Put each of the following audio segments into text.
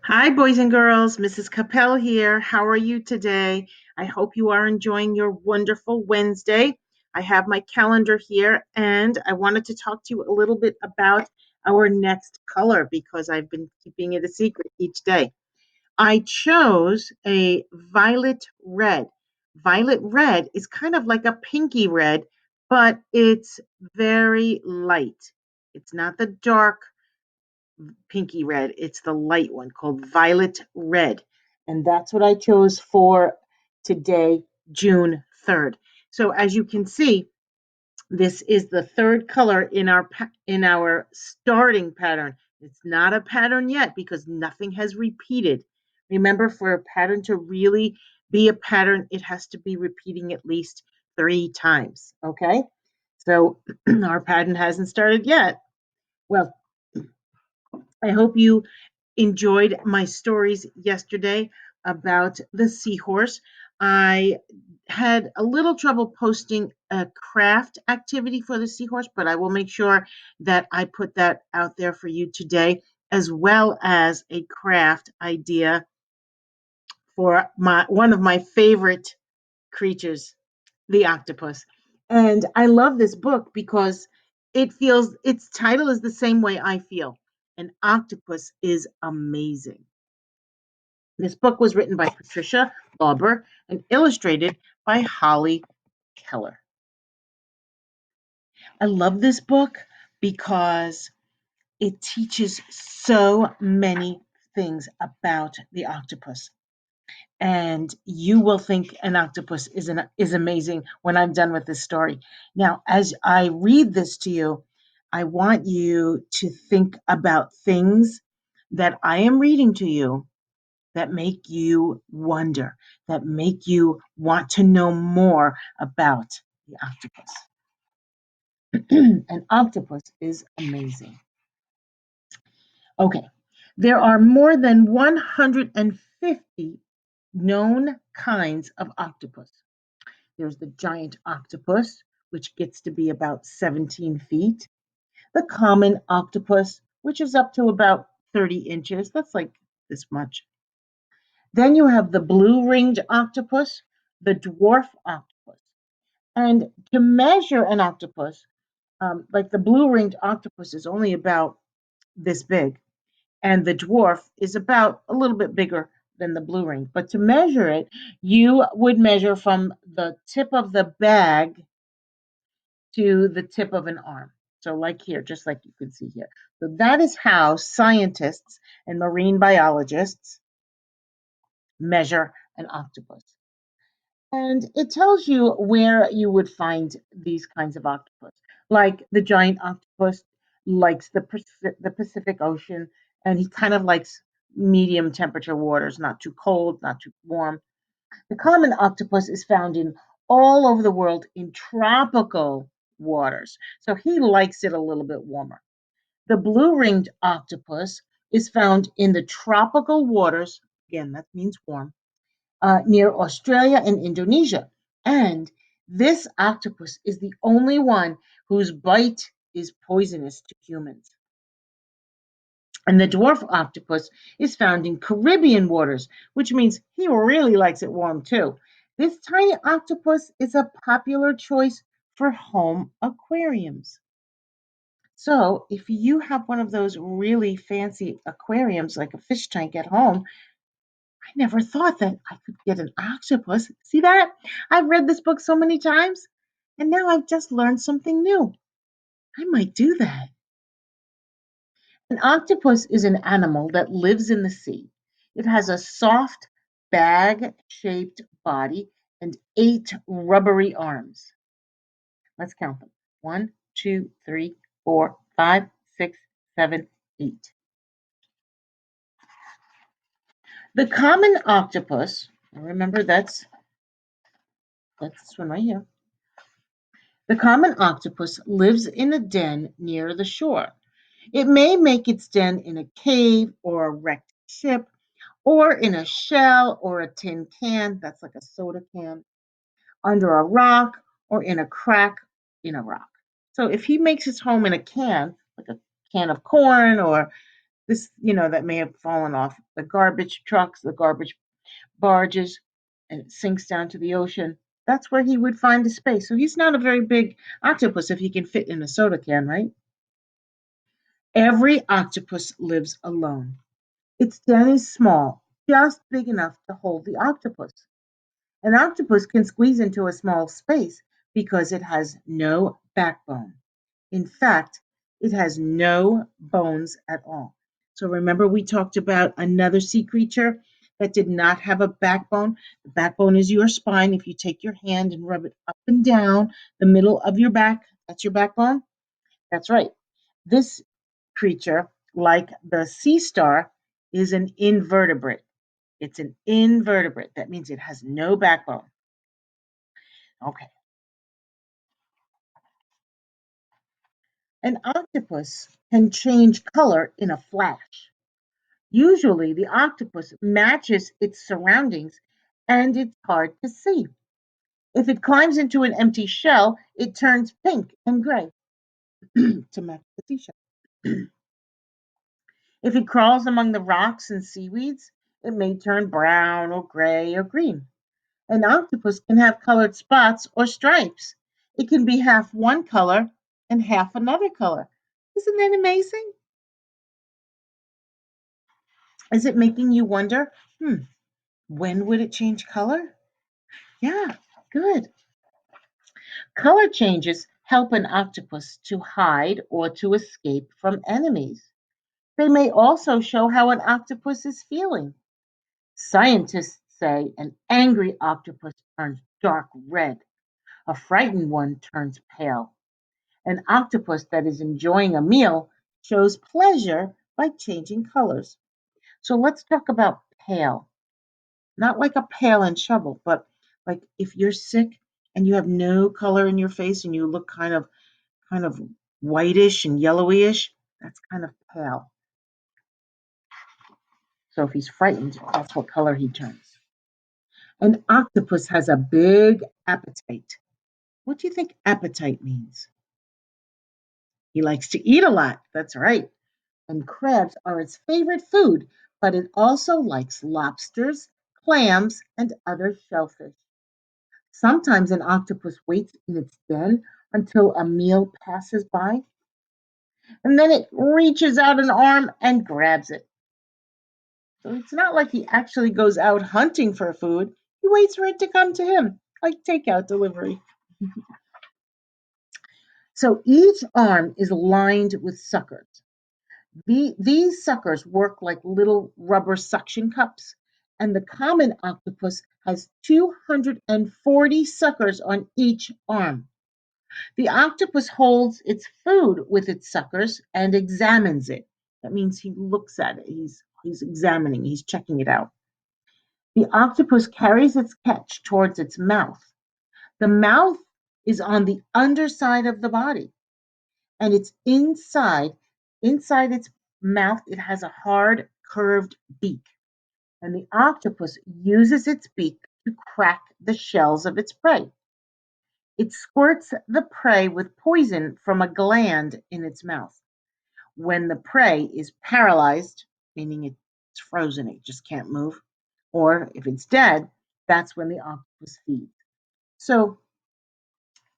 Hi, boys and girls. Mrs. Kappel here. How are you today? I hope you are enjoying your wonderful Wednesday. I have my calendar here and I wanted to talk to you a little bit about our next color because I've been keeping it a secret each day. I chose a violet red. Violet red is kind of like a pinky red, but it's very light. It's not the dark pinky red. It's the light one called violet red. And that's what I chose for today, June 3rd. So as you can see, this is the third color in our starting pattern. It's not a pattern yet because nothing has repeated. Remember, for a pattern to really be a pattern, it has to be repeating at least 3 times. Okay? So our pattern hasn't started yet. Well, I hope you enjoyed my stories yesterday about the seahorse. I had a little trouble posting a craft activity for the seahorse, but I will make sure that I put that out there for you today, as well as a craft idea for my one of my favorite creatures, the octopus. And I love this book because its title is the same way I feel. An octopus is amazing. This book was written by Patricia Lauber and illustrated by Holly Keller. I love this book because it teaches so many things about the octopus. And you will think An Octopus is amazing when I'm done with this story. Now, as I read this to you, I want you to think about things that I am reading to you that make you wonder, that make you want to know more about the octopus. An octopus is amazing. Okay, there are more than 150 known kinds of octopus. There's the giant octopus, which gets to be about 17 feet, the common octopus, which is up to about 30 inches. That's like this much. Then you have the blue ringed octopus, the dwarf octopus. And to measure an octopus, like the blue ringed octopus is only about this big, and the dwarf is about a little bit bigger than the blue ring. But to measure it, you would measure from the tip of the bag to the tip of an arm. So, like here, just like you can see here. So, that is how scientists and marine biologists measure an octopus. And it tells you where you would find these kinds of octopus. Like the giant octopus likes the Pacific Ocean, and he kind of likes medium temperature waters, not too cold, not too warm. The common octopus is found in all over the world in tropical waters, so he likes it a little bit warmer. The blue ringed octopus is found in the tropical waters, again, that means warm, near Australia and Indonesia. And this octopus is the only one whose bite is poisonous to humans. And the dwarf octopus is found in Caribbean waters, which means he really likes it warm too. This tiny octopus is a popular choice for home aquariums. So, if you have one of those really fancy aquariums like a fish tank at home, I never thought that I could get an octopus. See that? I've read this book so many times, and now I've just learned something new. I might do that. An octopus is an animal that lives in the sea. It has a soft, bag shaped body and 8 rubbery arms. Let's count them: one, two, three, 4, 5, 6, 7, 8. The common octopus, remember that's this one right here. The common octopus lives in a den near the shore. It may make its den in a cave or a wrecked ship or in a shell or a tin can, that's like a soda can, under a rock or in a crack in a rock. So if he makes his home in a can, like a can of corn or This, that may have fallen off the garbage trucks, the garbage barges, and it sinks down to the ocean. That's where he would find a space. So he's not a very big octopus if he can fit in a soda can, right? Every octopus lives alone. Its den is small, just big enough to hold the octopus. An octopus can squeeze into a small space because it has no backbone. In fact, it has no bones at all. So remember, we talked about another sea creature that did not have a backbone. The backbone is your spine. If you take your hand and rub it up and down the middle of your back, that's your backbone. That's right. This creature, like the sea star, is an invertebrate. It's an invertebrate. That means it has no backbone. Okay. An octopus can change color in a flash. Usually, the octopus matches its surroundings and it's hard to see. If it climbs into an empty shell, it turns pink and gray to match the seashell. If it crawls among the rocks and seaweeds, it may turn brown or gray or green. An octopus can have colored spots or stripes. It can be half one color and half another color. Isn't that amazing? Is it making you wonder, when would it change color? Yeah, good. Color changes help an octopus to hide or to escape from enemies. They may also show how an octopus is feeling. Scientists say an angry octopus turns dark red, a frightened one turns pale. An octopus that is enjoying a meal shows pleasure by changing colors. So let's talk about pale. Not like a pail and shovel, but like if you're sick and you have no color in your face and you look kind of whitish and yellowish, that's kind of pale. So if he's frightened, that's what color he turns. An octopus has a big appetite. What do you think appetite means? He likes to eat a lot. That's right. And crabs are its favorite food, but it also likes lobsters, clams, and other shellfish. Sometimes an octopus waits in its den until a meal passes by, and then it reaches out an arm and grabs it. So it's not like he actually goes out hunting for food. He waits for it to come to him, like takeout delivery. So each arm is lined with suckers. These suckers work like little rubber suction cups, and the common octopus has 240 suckers on each arm. The octopus holds its food with its suckers and examines it. That means he looks at it. He's examining, he's checking it out. The octopus carries its catch towards its mouth. The mouth is on the underside of the body, and it's inside its mouth it has a hard curved beak, and the octopus uses its beak to crack the shells of its prey. It squirts the prey with poison from a gland in its mouth. When the prey is paralyzed, meaning it's frozen, it just can't move, or if it's dead, that's when the octopus feeds. So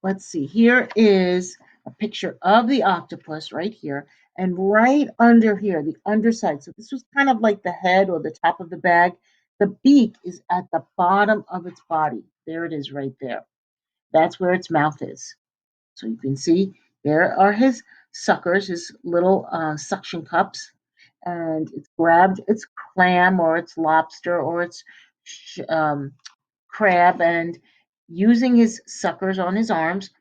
let's see, here is a picture of the octopus right here, and right under here, the underside. So this was kind of like the head or the top of the bag. The beak is at the bottom of its body. There it is right there. That's where its mouth is. So you can see there are his suckers, his little suction cups, and it's grabbed its clam or its lobster or its crab, and using his suckers on his arms,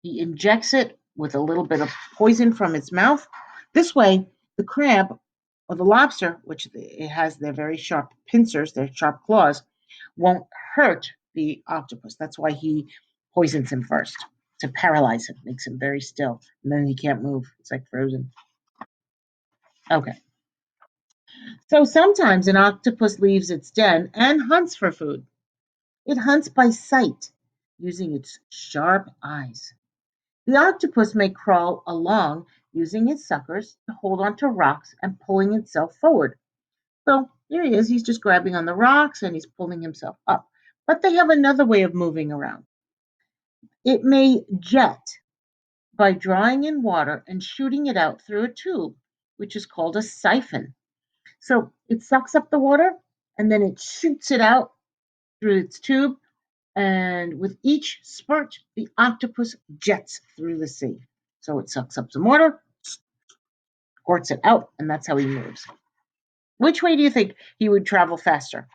he injects it with a little bit of poison from its mouth. This way, the crab or the lobster, which it has their very sharp pincers, their sharp claws, won't hurt the octopus. That's why he poisons him first to paralyze him, makes him very still, and then he can't move. It's like frozen. Okay. So sometimes an octopus leaves its den and hunts for food. It hunts by sight, using its sharp eyes. The octopus may crawl along using its suckers to hold onto rocks and pulling itself forward. So here he is, he's just grabbing on the rocks and he's pulling himself up. But they have another way of moving around. It may jet by drawing in water and shooting it out through a tube, which is called a siphon. So it sucks up the water and then it shoots it out through its tube. And with each spurt, the octopus jets through the sea. So it sucks up some water, squirts it out, and that's how he moves. Which way do you think he would travel faster?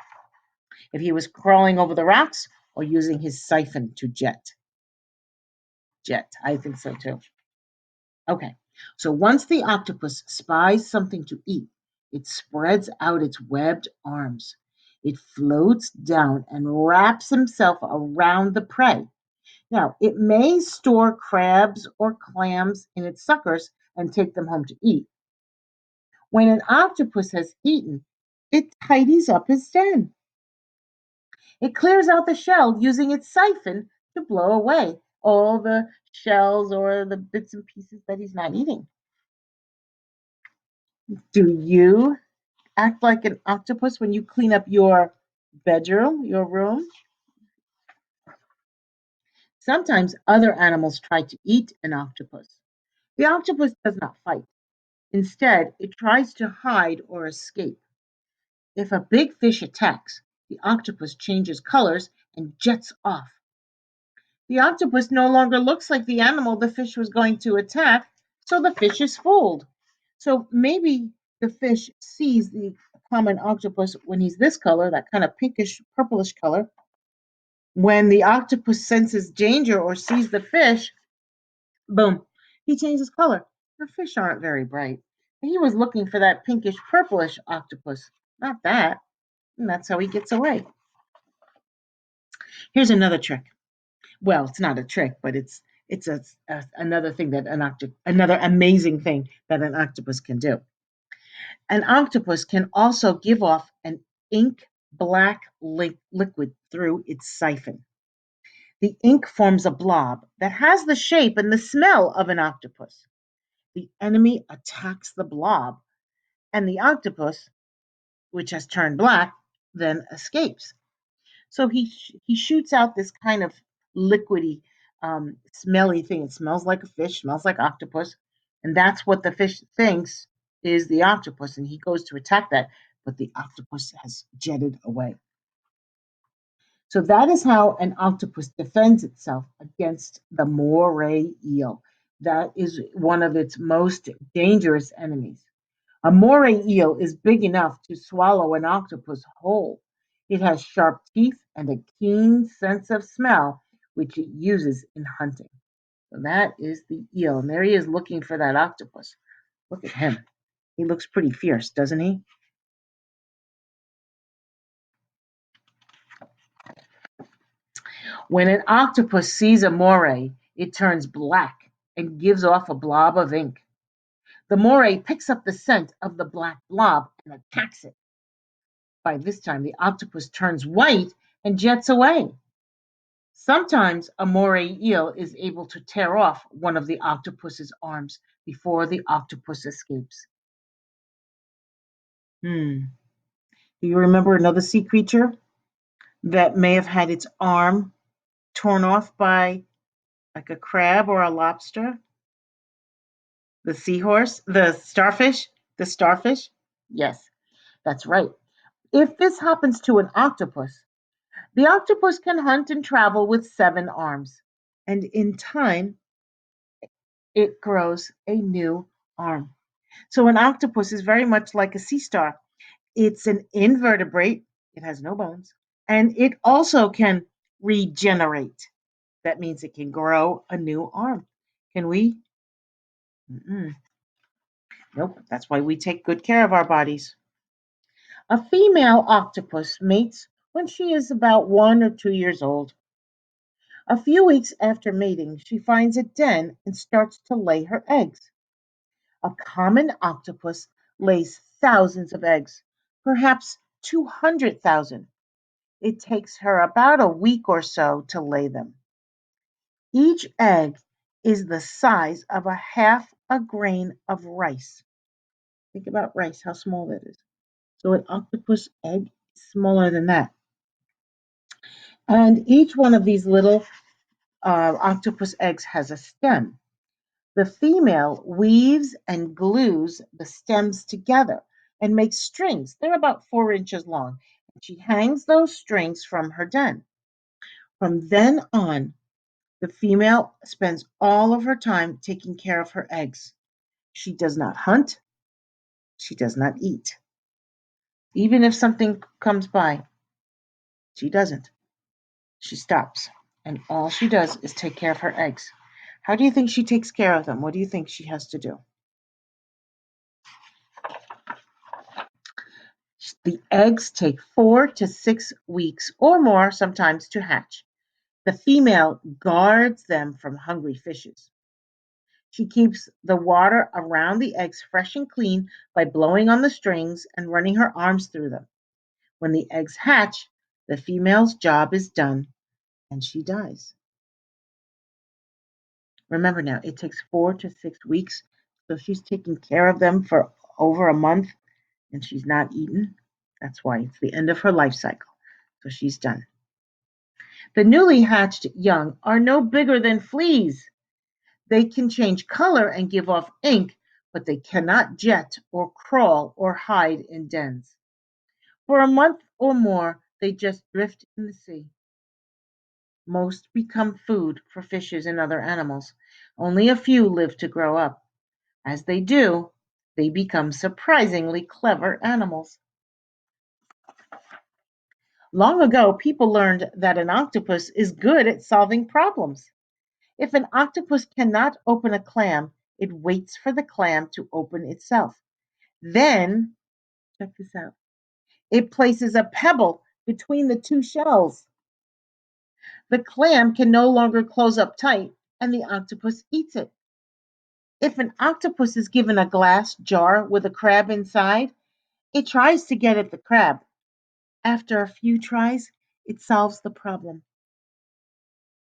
If he was crawling over the rocks or using his siphon to jet? Jet, I think so too. Okay, so once the octopus spies something to eat, it spreads out its webbed arms. It floats down and wraps himself around the prey. Now, it may store crabs or clams in its suckers and take them home to eat. When an octopus has eaten, it tidies up his den. It clears out the shell using its siphon to blow away all the shells or the bits and pieces that he's not eating. Do you act like an octopus when you clean up your bedroom, your room? Sometimes other animals try to eat an octopus. The octopus does not fight. Instead, it tries to hide or escape. If a big fish attacks, the octopus changes colors and jets off. The octopus no longer looks like the animal the fish was going to attack, so the fish is fooled. So maybe the fish sees the common octopus when he's this color, that kind of pinkish, purplish color. When the octopus senses danger or sees the fish, boom, he changes color. The fish aren't very bright. He was looking for that pinkish, purplish octopus, not that. And that's how he gets away. Here's another trick. Well, it's not a trick, but it's another thing that another amazing thing that an octopus can do. An octopus can also give off an ink black liquid through its siphon. The ink forms a blob that has the shape and the smell of an octopus. The enemy attacks the blob, and the octopus, which has turned black, then escapes. So he shoots out this kind of liquidy, smelly thing. It smells like a fish, smells like octopus, and that's what the fish thinks is the octopus. And he goes to attack that, but the octopus has jetted away. So that is how an octopus defends itself against the moray eel. That is one of its most dangerous enemies. A moray eel is big enough to swallow an octopus whole. It has sharp teeth and a keen sense of smell, which it uses in hunting. So that is the eel. And there he is looking for that octopus. Look at him. He looks pretty fierce, doesn't he? When an octopus sees a moray, it turns black and gives off a blob of ink. The moray picks up the scent of the black blob and attacks it. By this time, the octopus turns white and jets away. Sometimes a moray eel is able to tear off one of the octopus's arms before the octopus escapes. Hmm. Do you remember another sea creature that may have had its arm torn off by like a crab or a lobster? The seahorse? The starfish? The starfish? Yes, that's right. If this happens to an octopus, the octopus can hunt and travel with 7 arms. And in time, it grows a new arm. So an octopus is very much like a sea star. It's an invertebrate, it has no bones, and it also can regenerate. That means it can grow a new arm. Can we? Mm-mm. Nope. That's why we take good care of our bodies. A female octopus mates when she is about 1 or 2 years old. A few weeks after mating, she finds a den and starts to lay her eggs. A common octopus lays thousands of eggs, perhaps 200,000. It takes her about a week or so to lay them. Each egg is the size of a half a grain of rice. Think about rice, how small that is. So an octopus egg is smaller than that. And each one of these little octopus eggs has a stem. The female weaves and glues the stems together and makes strings. They're about 4 inches long. She hangs those strings from her den. From then on, the female spends all of her time taking care of her eggs. She does not hunt, she does not eat. Even if something comes by, she doesn't. She stops. And all she does is take care of her eggs. How do you think she takes care of them? What do you think she has to do? The eggs take 4 to 6 weeks or more sometimes to hatch. The female guards them from hungry fishes. She keeps the water around the eggs fresh and clean by blowing on the strings and running her arms through them. When the eggs hatch, the female's job is done and she dies. Remember now, it takes 4 to 6 weeks. So she's taking care of them for over a month and she's not eaten. That's why it's the end of her life cycle. So she's done. The newly hatched young are no bigger than fleas. They can change color and give off ink, but they cannot jet or crawl or hide in dens. For a month or more, they just drift in the sea. Most become food for fishes and other animals. Only a few live to grow up. As they do, they become surprisingly clever animals. Long ago, people learned that an octopus is good at solving problems. If an octopus cannot open a clam, it waits for the clam to open itself. Then, check this out, it places a pebble between the two shells. The clam can no longer close up tight, and the octopus eats it. If an octopus is given a glass jar with a crab inside, it tries to get at the crab. After a few tries, it solves the problem.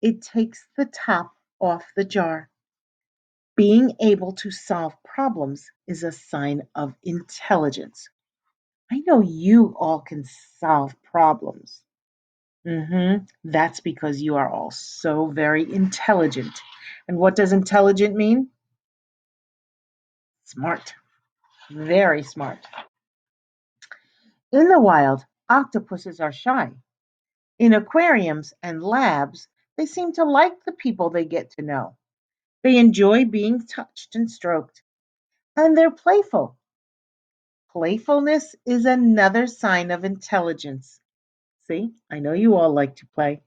It takes the top off the jar. Being able to solve problems is a sign of intelligence. I know you all can solve problems. That's because you are all so very intelligent. And what does intelligent mean? Smart, very smart. In the wild, octopuses are shy. In aquariums and labs, they seem to like the people they get to know. They enjoy being touched and stroked, and they're playful. Playfulness is another sign of intelligence. See, I know you all like to play.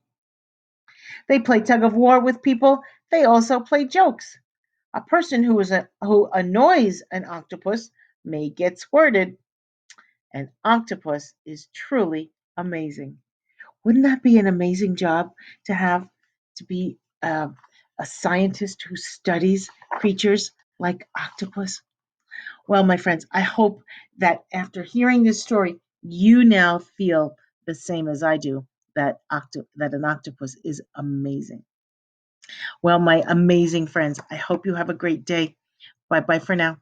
They play tug of war with people. They also play jokes. A person who annoys an octopus may get squirted. An octopus is truly amazing. Wouldn't that be an amazing job to have to be a scientist who studies creatures like octopus? Well, my friends, I hope that after hearing this story, you now feel the same as I do that that an octopus is amazing. Well, my amazing friends, I hope you have a great day. Bye bye for now.